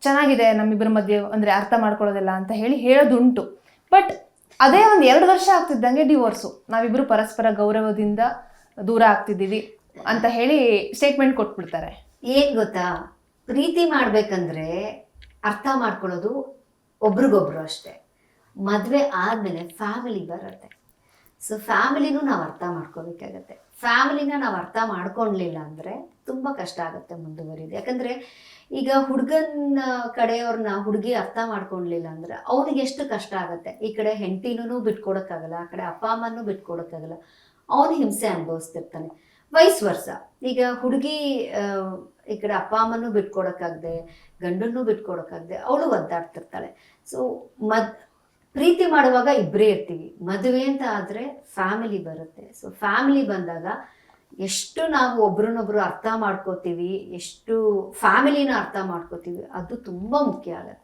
ಚೆನ್ನಾಗಿದೆ ನಮ್ಮಿಬ್ಬರ ಮಧ್ಯೆ ಅಂದರೆ ಅರ್ಥ ಮಾಡ್ಕೊಳ್ಳೋದಿಲ್ಲ ಅಂತ ಹೇಳಿ ಹೇಳೋದುಂಟು. ಬಟ್ ಅದೇ ಒಂದು 2 ವರ್ಷ ಆಗ್ತಿದ್ದಂಗೆ ಡಿವೋರ್ಸು, ನಾವಿಬ್ಬರು ಪರಸ್ಪರ ಗೌರವದಿಂದ ದೂರ ಆಗ್ತಿದ್ದೀವಿ ಅಂತ ಹೇಳಿ ಸ್ಟೇಟ್ಮೆಂಟ್ ಕೊಟ್ಬಿಡ್ತಾರೆ. ಏನು ಗೊತ್ತಾ, ಪ್ರೀತಿ ಮಾಡಬೇಕಂದ್ರೆ ಅರ್ಥ ಮಾಡ್ಕೊಳ್ಳೋದು ಒಬ್ರಿಗೊಬ್ರು ಅಷ್ಟೇ. ಮದುವೆ ಆದಮೇಲೆ ಫ್ಯಾಮಿಲಿ ಬರುತ್ತೆ. ಸೊ ಫ್ಯಾಮಿಲಿನೂ ನಾವು ಅರ್ಥ ಮಾಡ್ಕೋಬೇಕಾಗತ್ತೆ. ಫ್ಯಾಮಿಲಿನ ನಾವು ಅರ್ಥ ಮಾಡ್ಕೊಳ್ಲಿಲ್ಲ ಅಂದರೆ ತುಂಬ ಕಷ್ಟ ಆಗುತ್ತೆ ಮುಂದುವರಿದು. ಯಾಕಂದರೆ ಈಗ ಹುಡುಗನ ಕಡೆಯವ್ರನ್ನ ಹುಡುಗಿ ಅರ್ಥ ಮಾಡ್ಕೊಳ್ಲಿಲ್ಲ ಅಂದರೆ ಅವನಿಗೆ ಎಷ್ಟು ಕಷ್ಟ ಆಗುತ್ತೆ. ಈ ಕಡೆ ಹೆಂಡತಿನೂ ಬಿಟ್ಕೊಡೋಕ್ಕಾಗಲ್ಲ, ಆ ಕಡೆ ಅಪ್ಪ ಅಮ್ಮನೂ ಬಿಟ್ಕೊಡೋಕ್ಕಾಗಲ್ಲ, ಅವನು ಹಿಂಸೆ ಅನುಭವಿಸ್ತಿರ್ತಾನೆ. ವೈಸ್ ವರ್ಸ, ಈಗ ಹುಡುಗಿ ಈ ಕಡೆ ಅಪ್ಪ ಅಮ್ಮನೂ ಬಿಟ್ಕೊಡೋಕ್ಕಾಗದೆ, ಗಂಡನ್ನೂ ಬಿಟ್ಕೊಡೋಕ್ಕಾಗದೆ ಅವಳು ಒದ್ದಾಡ್ತಿರ್ತಾಳೆ. ಸೊ ಪ್ರೀತಿ ಮಾಡುವಾಗ ಇಬ್ಬರೇ ಇರ್ತೀವಿ. ಮದುವೆ ಅಂತ ಆದರೆ ಫ್ಯಾಮಿಲಿ ಬರುತ್ತೆ. ಸೊ ಫ್ಯಾಮಿಲಿ ಬಂದಾಗ ಎಷ್ಟು ನಾವು ಒಬ್ರನ್ನೊಬ್ರು ಅರ್ಥ ಮಾಡ್ಕೋತೀವಿ, ಎಷ್ಟು ಫ್ಯಾಮಿಲಿನ ಅರ್ಥ ಮಾಡ್ಕೋತೀವಿ, ಅದು ತುಂಬ ಮುಖ್ಯ ಆಗುತ್ತೆ.